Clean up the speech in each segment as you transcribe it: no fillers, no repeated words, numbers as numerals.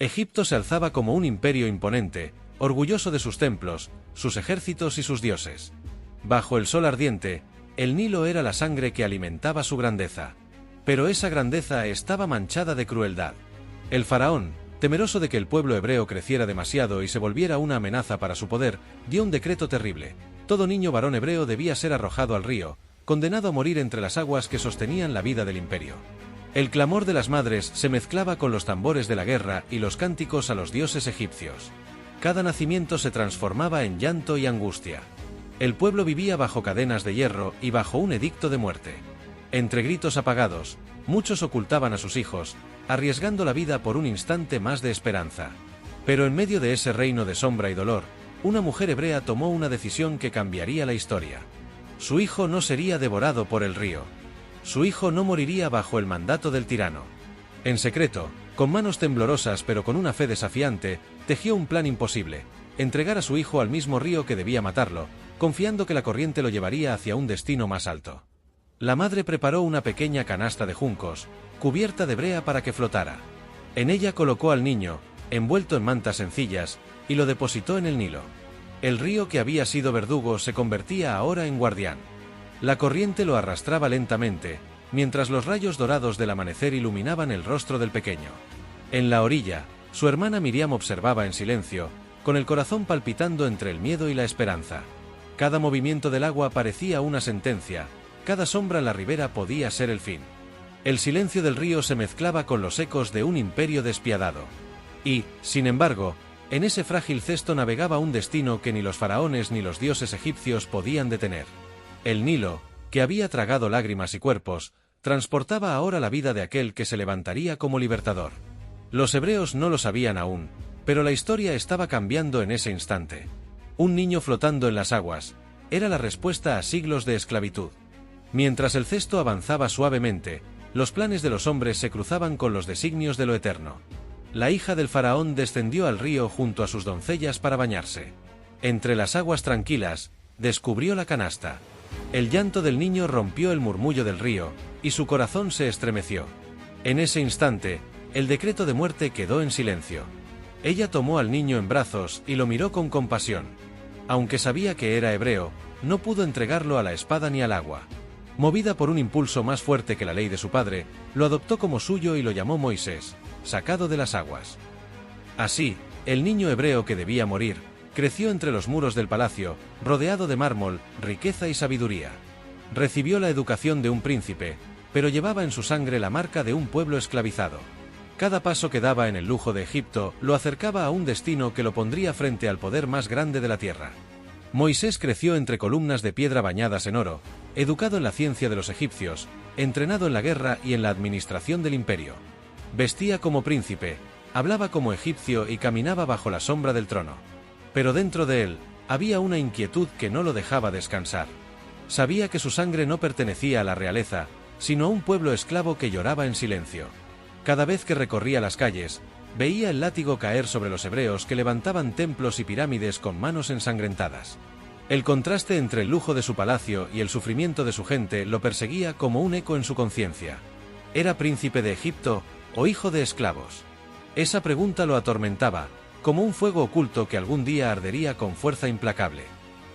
Egipto se alzaba como un imperio imponente, orgulloso de sus templos, sus ejércitos y sus dioses. Bajo el sol ardiente, el Nilo era la sangre que alimentaba su grandeza. Pero esa grandeza estaba manchada de crueldad. El faraón, temeroso de que el pueblo hebreo creciera demasiado y se volviera una amenaza para su poder, dio un decreto terrible. Todo niño varón hebreo debía ser arrojado al río, condenado a morir entre las aguas que sostenían la vida del imperio. El clamor de las madres se mezclaba con los tambores de la guerra y los cánticos a los dioses egipcios. Cada nacimiento se transformaba en llanto y angustia. El pueblo vivía bajo cadenas de hierro y bajo un edicto de muerte. Entre gritos apagados, muchos ocultaban a sus hijos, arriesgando la vida por un instante más de esperanza. Pero en medio de ese reino de sombra y dolor, una mujer hebrea tomó una decisión que cambiaría la historia. Su hijo no sería devorado por el río. Su hijo no moriría bajo el mandato del tirano. En secreto, con manos temblorosas pero con una fe desafiante, tejió un plan imposible: entregar a su hijo al mismo río que debía matarlo, confiando que la corriente lo llevaría hacia un destino más alto. La madre preparó una pequeña canasta de juncos, cubierta de brea para que flotara. En ella colocó al niño, envuelto en mantas sencillas, y lo depositó en el Nilo. El río que había sido verdugo se convertía ahora en guardián. La corriente lo arrastraba lentamente, mientras los rayos dorados del amanecer iluminaban el rostro del pequeño. En la orilla, su hermana Miriam observaba en silencio, con el corazón palpitando entre el miedo y la esperanza. Cada movimiento del agua parecía una sentencia, cada sombra en la ribera podía ser el fin. El silencio del río se mezclaba con los ecos de un imperio despiadado. Y, sin embargo, en ese frágil cesto navegaba un destino que ni los faraones ni los dioses egipcios podían detener. El Nilo, que había tragado lágrimas y cuerpos, transportaba ahora la vida de aquel que se levantaría como libertador. Los hebreos no lo sabían aún, pero la historia estaba cambiando en ese instante. Un niño flotando en las aguas era la respuesta a siglos de esclavitud. Mientras el cesto avanzaba suavemente, los planes de los hombres se cruzaban con los designios de lo eterno. La hija del faraón descendió al río junto a sus doncellas para bañarse. Entre las aguas tranquilas, descubrió la canasta. El llanto del niño rompió el murmullo del río, y su corazón se estremeció. En ese instante, el decreto de muerte quedó en silencio. Ella tomó al niño en brazos y lo miró con compasión. Aunque sabía que era hebreo, no pudo entregarlo a la espada ni al agua. Movida por un impulso más fuerte que la ley de su padre, lo adoptó como suyo y lo llamó Moisés, sacado de las aguas. Así, el niño hebreo que debía morir, creció entre los muros del palacio, rodeado de mármol, riqueza y sabiduría. Recibió la educación de un príncipe, pero llevaba en su sangre la marca de un pueblo esclavizado. Cada paso que daba en el lujo de Egipto lo acercaba a un destino que lo pondría frente al poder más grande de la tierra. Moisés creció entre columnas de piedra bañadas en oro, educado en la ciencia de los egipcios, entrenado en la guerra y en la administración del imperio. Vestía como príncipe, hablaba como egipcio y caminaba bajo la sombra del trono. Pero dentro de él, había una inquietud que no lo dejaba descansar. Sabía que su sangre no pertenecía a la realeza, sino a un pueblo esclavo que lloraba en silencio. Cada vez que recorría las calles, veía el látigo caer sobre los hebreos que levantaban templos y pirámides con manos ensangrentadas. El contraste entre el lujo de su palacio y el sufrimiento de su gente lo perseguía como un eco en su conciencia. ¿Era príncipe de Egipto o hijo de esclavos? Esa pregunta lo atormentaba, como un fuego oculto que algún día ardería con fuerza implacable.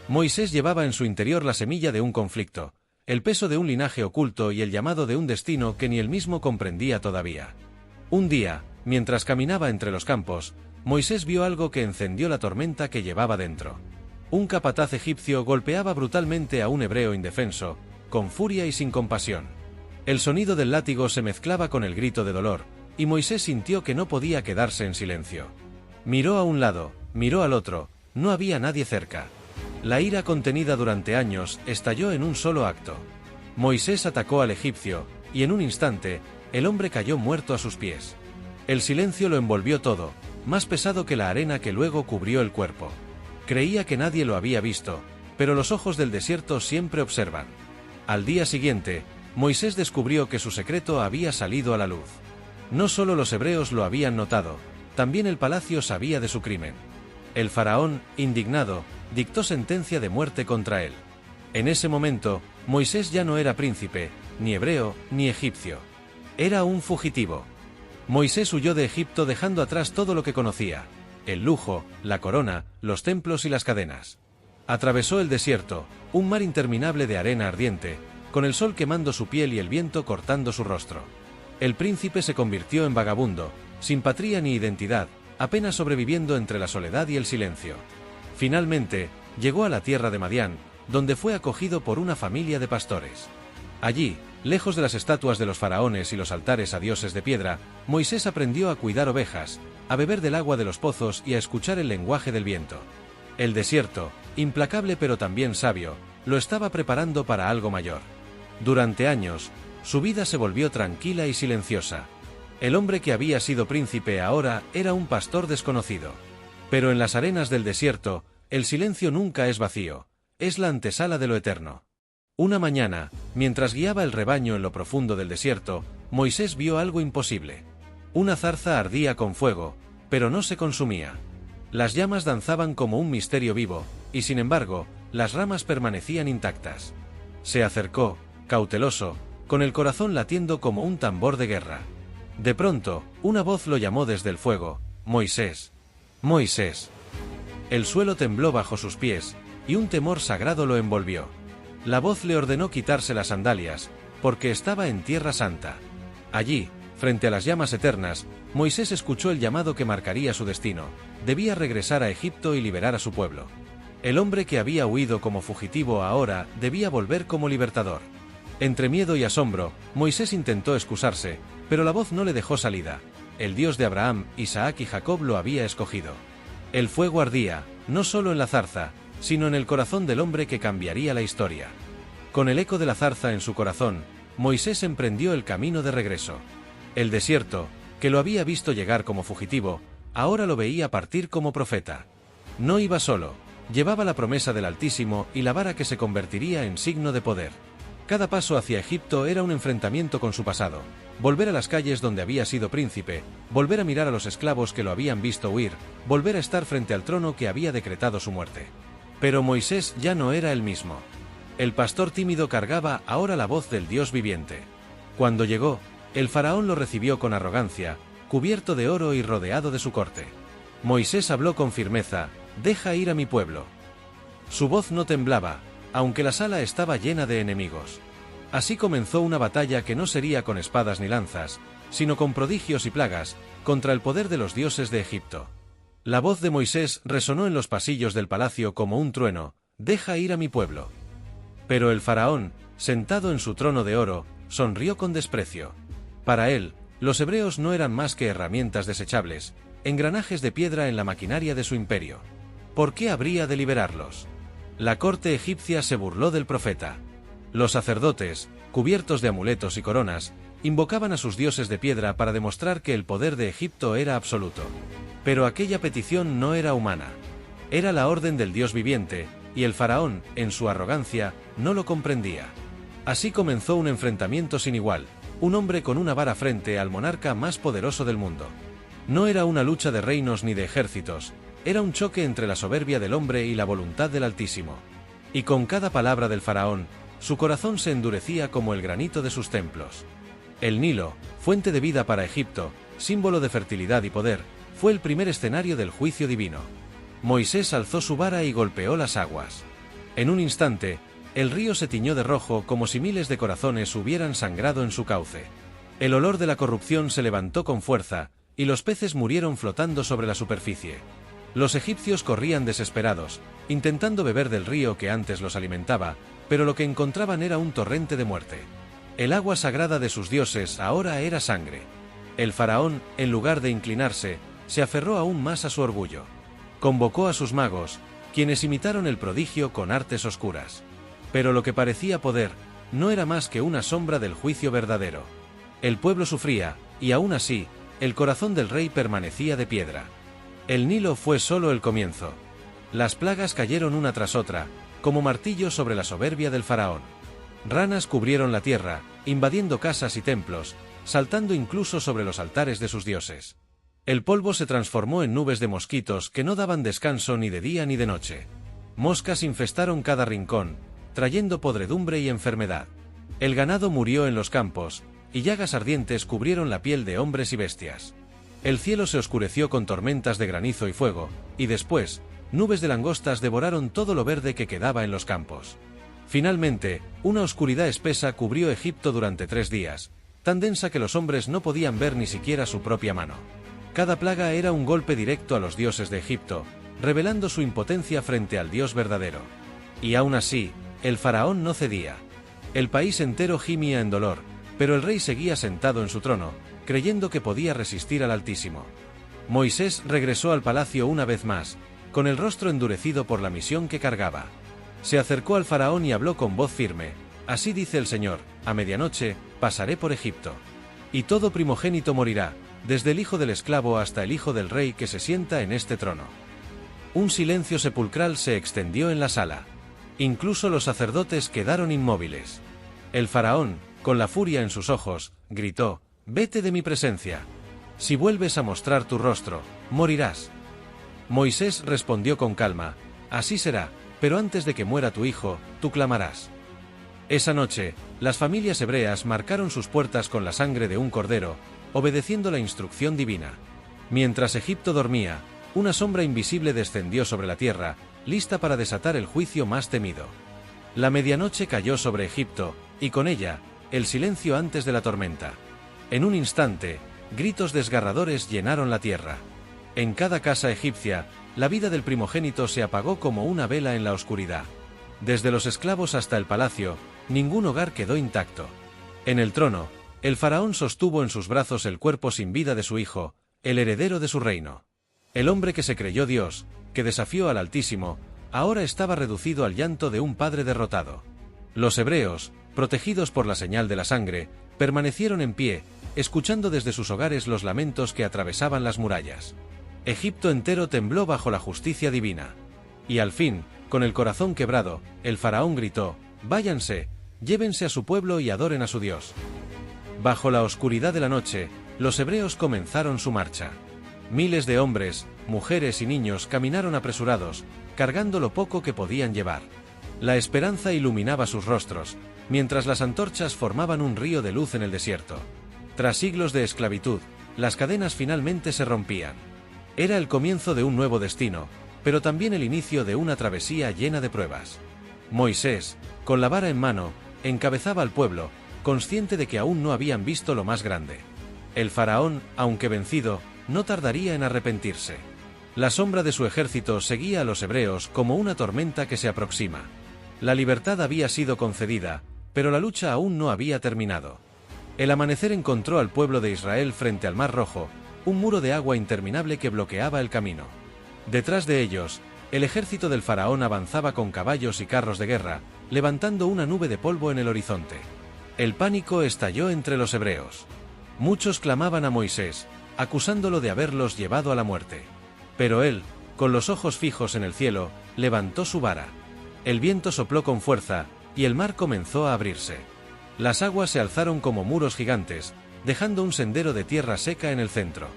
Moisés llevaba en su interior la semilla de un conflicto, el peso de un linaje oculto y el llamado de un destino que ni él mismo comprendía todavía. Un día, mientras caminaba entre los campos, Moisés vio algo que encendió la tormenta que llevaba dentro. Un capataz egipcio golpeaba brutalmente a un hebreo indefenso, con furia y sin compasión. El sonido del látigo se mezclaba con el grito de dolor, y Moisés sintió que no podía quedarse en silencio. Miró a un lado, miró al otro, no había nadie cerca. La ira contenida durante años estalló en un solo acto. Moisés atacó al egipcio, y en un instante, el hombre cayó muerto a sus pies. El silencio lo envolvió todo, más pesado que la arena que luego cubrió el cuerpo. Creía que nadie lo había visto, pero los ojos del desierto siempre observan. Al día siguiente, Moisés descubrió que su secreto había salido a la luz. No solo los hebreos lo habían notado, también el palacio sabía de su crimen. El faraón, indignado, dictó sentencia de muerte contra él. En ese momento, Moisés ya no era príncipe, ni hebreo, ni egipcio. Era un fugitivo. Moisés huyó de Egipto dejando atrás todo lo que conocía: el lujo, la corona, los templos y las cadenas. Atravesó el desierto, un mar interminable de arena ardiente, con el sol quemando su piel y el viento cortando su rostro. El príncipe se convirtió en vagabundo, sin patria ni identidad, apenas sobreviviendo entre la soledad y el silencio. Finalmente, llegó a la tierra de Madián, donde fue acogido por una familia de pastores. Allí, lejos de las estatuas de los faraones y los altares a dioses de piedra, Moisés aprendió a cuidar ovejas, a beber del agua de los pozos y a escuchar el lenguaje del viento. El desierto, implacable pero también sabio, lo estaba preparando para algo mayor. Durante años, su vida se volvió tranquila y silenciosa. El hombre que había sido príncipe ahora era un pastor desconocido. Pero en las arenas del desierto, el silencio nunca es vacío, es la antesala de lo eterno. Una mañana, mientras guiaba el rebaño en lo profundo del desierto, Moisés vio algo imposible. Una zarza ardía con fuego, pero no se consumía. Las llamas danzaban como un misterio vivo, y sin embargo, las ramas permanecían intactas. Se acercó, cauteloso, con el corazón latiendo como un tambor de guerra. De pronto, una voz lo llamó desde el fuego: «Moisés, Moisés». El suelo tembló bajo sus pies, y un temor sagrado lo envolvió. La voz le ordenó quitarse las sandalias, porque estaba en Tierra Santa. Allí, frente a las llamas eternas, Moisés escuchó el llamado que marcaría su destino: debía regresar a Egipto y liberar a su pueblo. El hombre que había huido como fugitivo ahora debía volver como libertador. Entre miedo y asombro, Moisés intentó excusarse, pero la voz no le dejó salida. El Dios de Abraham, Isaac y Jacob lo había escogido. El fuego ardía, no solo en la zarza, sino en el corazón del hombre que cambiaría la historia. Con el eco de la zarza en su corazón, Moisés emprendió el camino de regreso. El desierto, que lo había visto llegar como fugitivo, ahora lo veía partir como profeta. No iba solo, llevaba la promesa del Altísimo y la vara que se convertiría en signo de poder. Cada paso hacia Egipto era un enfrentamiento con su pasado: volver a las calles donde había sido príncipe, volver a mirar a los esclavos que lo habían visto huir, volver a estar frente al trono que había decretado su muerte. Pero Moisés ya no era el mismo. El pastor tímido cargaba ahora la voz del Dios viviente. Cuando llegó, el faraón lo recibió con arrogancia, cubierto de oro y rodeado de su corte. Moisés habló con firmeza: «Deja ir a mi pueblo». Su voz no temblaba, aunque la sala estaba llena de enemigos. Así comenzó una batalla que no sería con espadas ni lanzas, sino con prodigios y plagas, contra el poder de los dioses de Egipto. La voz de Moisés resonó en los pasillos del palacio como un trueno: «Deja ir a mi pueblo». Pero el faraón, sentado en su trono de oro, sonrió con desprecio. Para él, los hebreos no eran más que herramientas desechables, engranajes de piedra en la maquinaria de su imperio. ¿Por qué habría de liberarlos? La corte egipcia se burló del profeta. Los sacerdotes, cubiertos de amuletos y coronas, invocaban a sus dioses de piedra para demostrar que el poder de Egipto era absoluto. Pero aquella petición no era humana. Era la orden del Dios viviente, y el faraón, en su arrogancia, no lo comprendía. Así comenzó un enfrentamiento sin igual, un hombre con una vara frente al monarca más poderoso del mundo. No era una lucha de reinos ni de ejércitos, era un choque entre la soberbia del hombre y la voluntad del Altísimo. Y con cada palabra del faraón, su corazón se endurecía como el granito de sus templos. El Nilo, fuente de vida para Egipto, símbolo de fertilidad y poder, fue el primer escenario del juicio divino. Moisés alzó su vara y golpeó las aguas. En un instante, el río se tiñó de rojo como si miles de corazones hubieran sangrado en su cauce. El olor de la corrupción se levantó con fuerza, y los peces murieron flotando sobre la superficie. Los egipcios corrían desesperados, intentando beber del río que antes los alimentaba, pero lo que encontraban era un torrente de muerte. El agua sagrada de sus dioses ahora era sangre. El faraón, en lugar de inclinarse, se aferró aún más a su orgullo. Convocó a sus magos, quienes imitaron el prodigio con artes oscuras. Pero lo que parecía poder, no era más que una sombra del juicio verdadero. El pueblo sufría, y aún así, el corazón del rey permanecía de piedra. El Nilo fue solo el comienzo. Las plagas cayeron una tras otra, como martillos sobre la soberbia del faraón. Ranas cubrieron la tierra, invadiendo casas y templos, saltando incluso sobre los altares de sus dioses. El polvo se transformó en nubes de mosquitos que no daban descanso ni de día ni de noche. Moscas infestaron cada rincón, trayendo podredumbre y enfermedad. El ganado murió en los campos, y llagas ardientes cubrieron la piel de hombres y bestias. El cielo se oscureció con tormentas de granizo y fuego, y después, nubes de langostas devoraron todo lo verde que quedaba en los campos. Finalmente, una oscuridad espesa cubrió Egipto durante 3 días, tan densa que los hombres no podían ver ni siquiera su propia mano. Cada plaga era un golpe directo a los dioses de Egipto, revelando su impotencia frente al Dios verdadero. Y aún así, el faraón no cedía. El país entero gimía en dolor, pero el rey seguía sentado en su trono, creyendo que podía resistir al Altísimo. Moisés regresó al palacio una vez más, con el rostro endurecido por la misión que cargaba. Se acercó al faraón y habló con voz firme: «Así dice el Señor, a medianoche, pasaré por Egipto. Y todo primogénito morirá, desde el hijo del esclavo hasta el hijo del rey que se sienta en este trono». Un silencio sepulcral se extendió en la sala. Incluso los sacerdotes quedaron inmóviles. El faraón, con la furia en sus ojos, gritó: «Vete de mi presencia. Si vuelves a mostrar tu rostro, morirás». Moisés respondió con calma: «Así será, pero antes de que muera tu hijo, tú clamarás». Esa noche, las familias hebreas marcaron sus puertas con la sangre de un cordero, obedeciendo la instrucción divina. Mientras Egipto dormía, una sombra invisible descendió sobre la tierra, lista para desatar el juicio más temido. La medianoche cayó sobre Egipto, y con ella, el silencio antes de la tormenta. En un instante, gritos desgarradores llenaron la tierra. En cada casa egipcia, la vida del primogénito se apagó como una vela en la oscuridad. Desde los esclavos hasta el palacio, ningún hogar quedó intacto. En el trono, el faraón sostuvo en sus brazos el cuerpo sin vida de su hijo, el heredero de su reino. El hombre que se creyó Dios, que desafió al Altísimo, ahora estaba reducido al llanto de un padre derrotado. Los hebreos, protegidos por la señal de la sangre, permanecieron en pie, escuchando desde sus hogares los lamentos que atravesaban las murallas. Egipto entero tembló bajo la justicia divina. Y al fin, con el corazón quebrado, el faraón gritó: «Váyanse, llévense a su pueblo y adoren a su Dios». Bajo la oscuridad de la noche, los hebreos comenzaron su marcha. Miles de hombres, mujeres y niños caminaron apresurados, cargando lo poco que podían llevar. La esperanza iluminaba sus rostros, mientras las antorchas formaban un río de luz en el desierto. Tras siglos de esclavitud, las cadenas finalmente se rompían. Era el comienzo de un nuevo destino, pero también el inicio de una travesía llena de pruebas. Moisés, con la vara en mano, encabezaba al pueblo, consciente de que aún no habían visto lo más grande. El faraón, aunque vencido, no tardaría en arrepentirse. La sombra de su ejército seguía a los hebreos como una tormenta que se aproxima. La libertad había sido concedida, pero la lucha aún no había terminado. El amanecer encontró al pueblo de Israel frente al Mar Rojo, un muro de agua interminable que bloqueaba el camino. Detrás de ellos, el ejército del faraón avanzaba con caballos y carros de guerra, levantando una nube de polvo en el horizonte. El pánico estalló entre los hebreos. Muchos clamaban a Moisés, acusándolo de haberlos llevado a la muerte. Pero él, con los ojos fijos en el cielo, levantó su vara. El viento sopló con fuerza, y el mar comenzó a abrirse. Las aguas se alzaron como muros gigantes, dejando un sendero de tierra seca en el centro.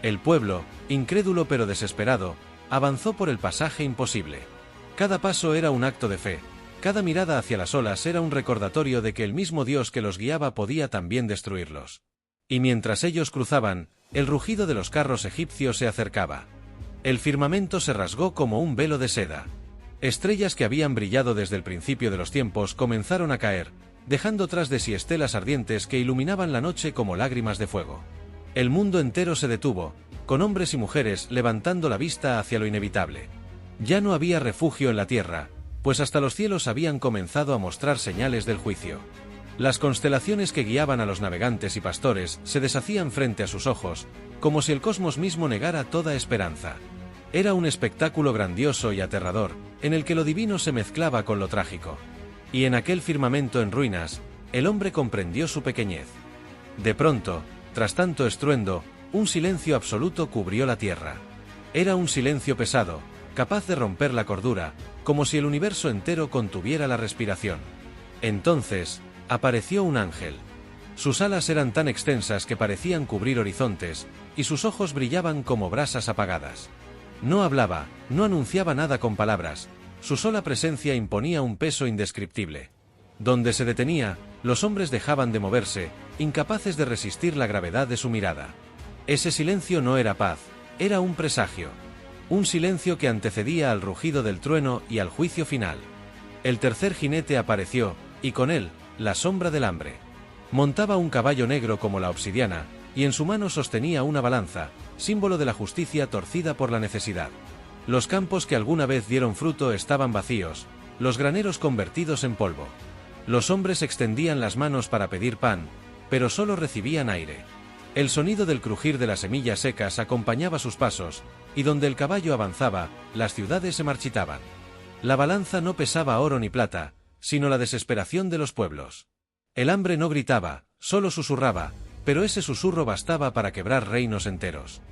El pueblo, incrédulo pero desesperado, avanzó por el pasaje imposible. Cada paso era un acto de fe, cada mirada hacia las olas era un recordatorio de que el mismo Dios que los guiaba podía también destruirlos. Y mientras ellos cruzaban, el rugido de los carros egipcios se acercaba. El firmamento se rasgó como un velo de seda. Estrellas que habían brillado desde el principio de los tiempos comenzaron a caer, dejando tras de sí estelas ardientes que iluminaban la noche como lágrimas de fuego. El mundo entero se detuvo, con hombres y mujeres levantando la vista hacia lo inevitable. Ya no había refugio en la tierra, pues hasta los cielos habían comenzado a mostrar señales del juicio. Las constelaciones que guiaban a los navegantes y pastores se deshacían frente a sus ojos, como si el cosmos mismo negara toda esperanza. Era un espectáculo grandioso y aterrador, en el que lo divino se mezclaba con lo trágico. Y en aquel firmamento en ruinas, el hombre comprendió su pequeñez. De pronto, tras tanto estruendo, un silencio absoluto cubrió la tierra. Era un silencio pesado, capaz de romper la cordura, como si el universo entero contuviera la respiración. Entonces, apareció un ángel. Sus alas eran tan extensas que parecían cubrir horizontes, y sus ojos brillaban como brasas apagadas. No hablaba, no anunciaba nada con palabras, su sola presencia imponía un peso indescriptible. Donde se detenía, los hombres dejaban de moverse, incapaces de resistir la gravedad de su mirada. Ese silencio no era paz, era un presagio. Un silencio que antecedía al rugido del trueno y al juicio final. El tercer jinete apareció, y con él, la sombra del hambre. Montaba un caballo negro como la obsidiana, y en su mano sostenía una balanza, símbolo de la justicia torcida por la necesidad. Los campos que alguna vez dieron fruto estaban vacíos, los graneros convertidos en polvo. Los hombres extendían las manos para pedir pan, pero solo recibían aire. El sonido del crujir de las semillas secas acompañaba sus pasos, y donde el caballo avanzaba, las ciudades se marchitaban. La balanza no pesaba oro ni plata, sino la desesperación de los pueblos. El hambre no gritaba, solo susurraba, pero ese susurro bastaba para quebrar reinos enteros.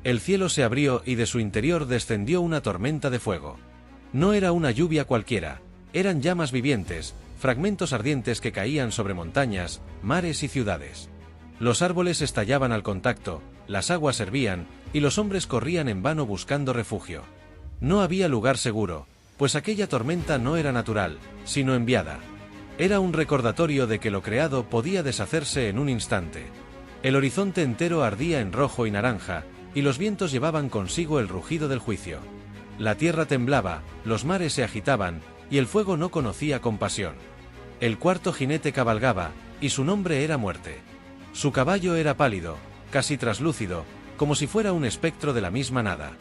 El cielo se abrió y de su interior descendió una tormenta de fuego. No era una lluvia cualquiera, eran llamas vivientes, fragmentos ardientes que caían sobre montañas, mares y ciudades. Los árboles estallaban al contacto, las aguas hervían, y los hombres corrían en vano buscando refugio. No había lugar seguro, pues aquella tormenta no era natural, sino enviada. Era un recordatorio de que lo creado podía deshacerse en un instante. El horizonte entero ardía en rojo y naranja, y los vientos llevaban consigo el rugido del juicio. La tierra temblaba, los mares se agitaban, y el fuego no conocía compasión. El cuarto jinete cabalgaba, y su nombre era Muerte. Su caballo era pálido, casi traslúcido, como si fuera un espectro de la misma nada.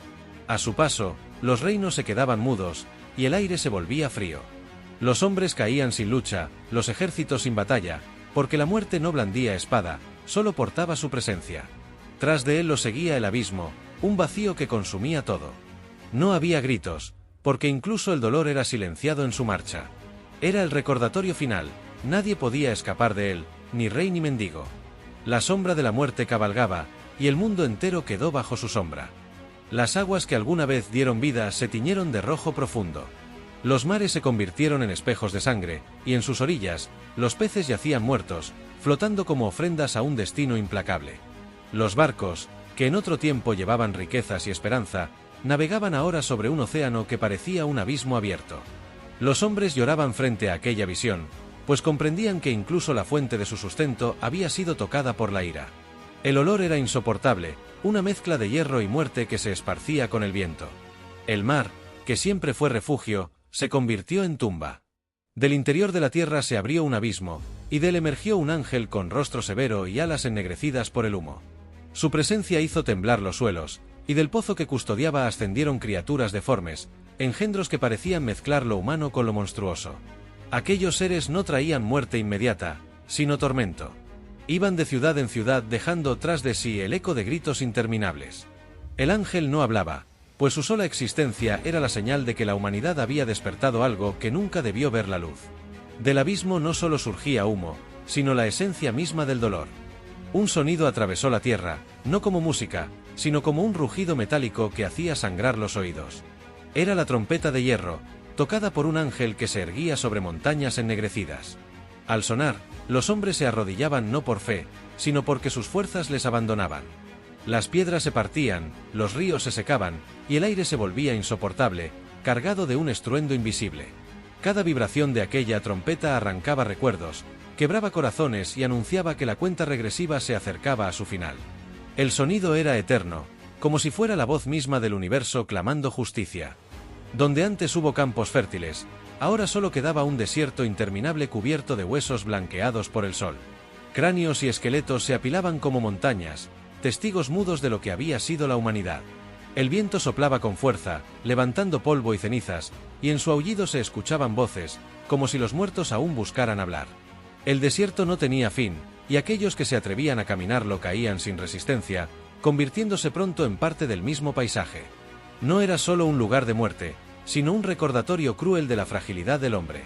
A su paso, los reinos se quedaban mudos, y el aire se volvía frío. Los hombres caían sin lucha, los ejércitos sin batalla, porque la muerte no blandía espada, solo portaba su presencia. Tras de él lo seguía el abismo, un vacío que consumía todo. No había gritos, porque incluso el dolor era silenciado en su marcha. Era el recordatorio final, nadie podía escapar de él, ni rey ni mendigo. La sombra de la muerte cabalgaba, y el mundo entero quedó bajo su sombra. Las aguas que alguna vez dieron vida se tiñeron de rojo profundo. Los mares se convirtieron en espejos de sangre, y en sus orillas, los peces yacían muertos, flotando como ofrendas a un destino implacable. Los barcos, que en otro tiempo llevaban riquezas y esperanza, navegaban ahora sobre un océano que parecía un abismo abierto. Los hombres lloraban frente a aquella visión, pues comprendían que incluso la fuente de su sustento había sido tocada por la ira. El olor era insoportable, una mezcla de hierro y muerte que se esparcía con el viento. El mar, que siempre fue refugio, se convirtió en tumba. Del interior de la tierra se abrió un abismo, y de él emergió un ángel con rostro severo y alas ennegrecidas por el humo. Su presencia hizo temblar los suelos, y del pozo que custodiaba ascendieron criaturas deformes, engendros que parecían mezclar lo humano con lo monstruoso. Aquellos seres no traían muerte inmediata, sino tormento. Iban de ciudad en ciudad dejando tras de sí el eco de gritos interminables. El ángel no hablaba, pues su sola existencia era la señal de que la humanidad había despertado algo que nunca debió ver la luz. Del abismo no solo surgía humo, sino la esencia misma del dolor. Un sonido atravesó la tierra, no como música, sino como un rugido metálico que hacía sangrar los oídos. Era la trompeta de hierro, tocada por un ángel que se erguía sobre montañas ennegrecidas. Al sonar, los hombres se arrodillaban no por fe, sino porque sus fuerzas les abandonaban. Las piedras se partían, los ríos se secaban, y el aire se volvía insoportable, cargado de un estruendo invisible. Cada vibración de aquella trompeta arrancaba recuerdos, quebraba corazones y anunciaba que la cuenta regresiva se acercaba a su final. El sonido era eterno, como si fuera la voz misma del universo clamando justicia. Donde antes hubo campos fértiles, ahora solo quedaba un desierto interminable cubierto de huesos blanqueados por el sol. Cráneos y esqueletos se apilaban como montañas, testigos mudos de lo que había sido la humanidad. El viento soplaba con fuerza, levantando polvo y cenizas, y en su aullido se escuchaban voces, como si los muertos aún buscaran hablar. El desierto no tenía fin, y aquellos que se atrevían a caminarlo caían sin resistencia, convirtiéndose pronto en parte del mismo paisaje. No era solo un lugar de muerte, sino un recordatorio cruel de la fragilidad del hombre.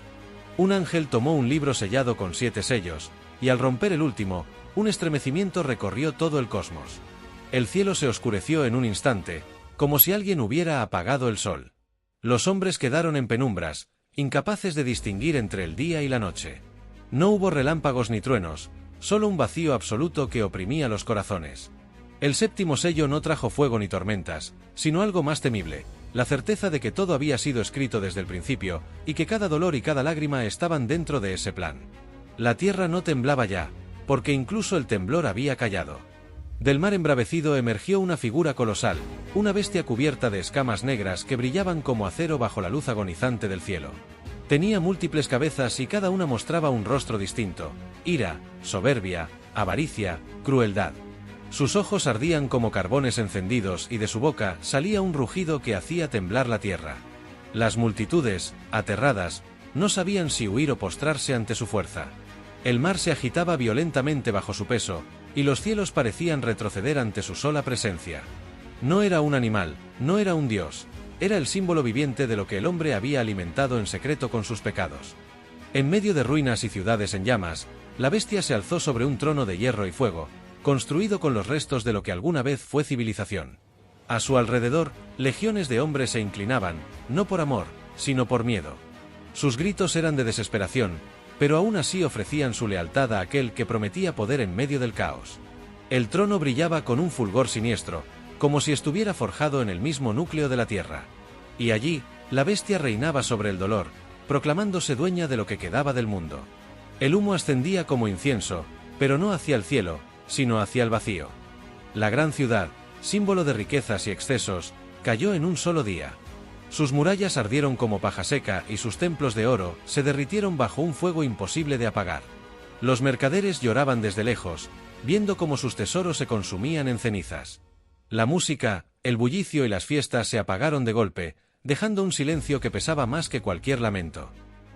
Un ángel tomó un libro sellado con 7 sellos, y al romper el último, un estremecimiento recorrió todo el cosmos. El cielo se oscureció en un instante, como si alguien hubiera apagado el sol. Los hombres quedaron en penumbras, incapaces de distinguir entre el día y la noche. No hubo relámpagos ni truenos, solo un vacío absoluto que oprimía los corazones. El séptimo sello no trajo fuego ni tormentas, sino algo más temible, la certeza de que todo había sido escrito desde el principio, y que cada dolor y cada lágrima estaban dentro de ese plan. La tierra no temblaba ya, porque incluso el temblor había callado. Del mar embravecido emergió una figura colosal, una bestia cubierta de escamas negras que brillaban como acero bajo la luz agonizante del cielo. Tenía múltiples cabezas y cada una mostraba un rostro distinto: ira, soberbia, avaricia, crueldad. Sus ojos ardían como carbones encendidos y de su boca salía un rugido que hacía temblar la tierra. Las multitudes, aterradas, no sabían si huir o postrarse ante su fuerza. El mar se agitaba violentamente bajo su peso, y los cielos parecían retroceder ante su sola presencia. No era un animal, no era un dios, era el símbolo viviente de lo que el hombre había alimentado en secreto con sus pecados. En medio de ruinas y ciudades en llamas, la bestia se alzó sobre un trono de hierro y fuego, construido con los restos de lo que alguna vez fue civilización. A su alrededor, legiones de hombres se inclinaban, no por amor, sino por miedo. Sus gritos eran de desesperación, pero aún así ofrecían su lealtad a aquel que prometía poder en medio del caos. El trono brillaba con un fulgor siniestro, como si estuviera forjado en el mismo núcleo de la tierra. Y allí, la bestia reinaba sobre el dolor, proclamándose dueña de lo que quedaba del mundo. El humo ascendía como incienso, pero no hacia el cielo, sino hacia el vacío. La gran ciudad, símbolo de riquezas y excesos, cayó en un solo día. Sus murallas ardieron como paja seca y sus templos de oro se derritieron bajo un fuego imposible de apagar. Los mercaderes lloraban desde lejos, viendo cómo sus tesoros se consumían en cenizas. La música, el bullicio y las fiestas se apagaron de golpe, dejando un silencio que pesaba más que cualquier lamento.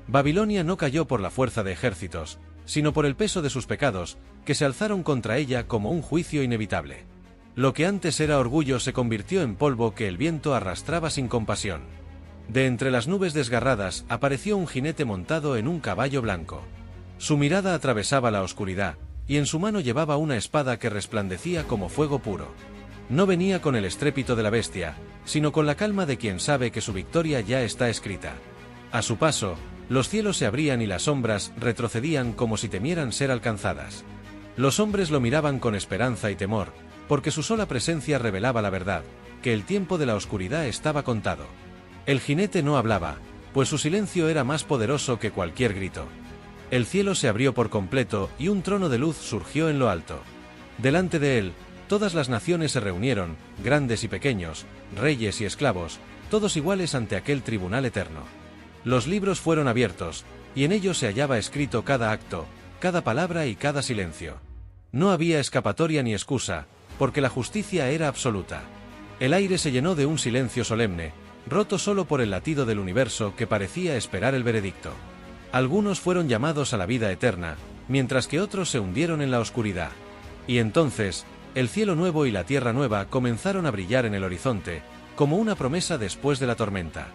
Babilonia no cayó por la fuerza de ejércitos, sino por el peso de sus pecados, que se alzaron contra ella como un juicio inevitable. Lo que antes era orgullo se convirtió en polvo que el viento arrastraba sin compasión. De entre las nubes desgarradas apareció un jinete montado en un caballo blanco. Su mirada atravesaba la oscuridad, y en su mano llevaba una espada que resplandecía como fuego puro. No venía con el estrépito de la bestia, sino con la calma de quien sabe que su victoria ya está escrita. A su paso, los cielos se abrían y las sombras retrocedían como si temieran ser alcanzadas. Los hombres lo miraban con esperanza y temor, porque su sola presencia revelaba la verdad, que el tiempo de la oscuridad estaba contado. El jinete no hablaba, pues su silencio era más poderoso que cualquier grito. El cielo se abrió por completo y un trono de luz surgió en lo alto. Delante de él, todas las naciones se reunieron, grandes y pequeños, reyes y esclavos, todos iguales ante aquel tribunal eterno. Los libros fueron abiertos, y en ellos se hallaba escrito cada acto, cada palabra y cada silencio. No había escapatoria ni excusa, porque la justicia era absoluta. El aire se llenó de un silencio solemne, roto solo por el latido del universo que parecía esperar el veredicto. Algunos fueron llamados a la vida eterna, mientras que otros se hundieron en la oscuridad. Y entonces, el cielo nuevo y la tierra nueva comenzaron a brillar en el horizonte, como una promesa después de la tormenta.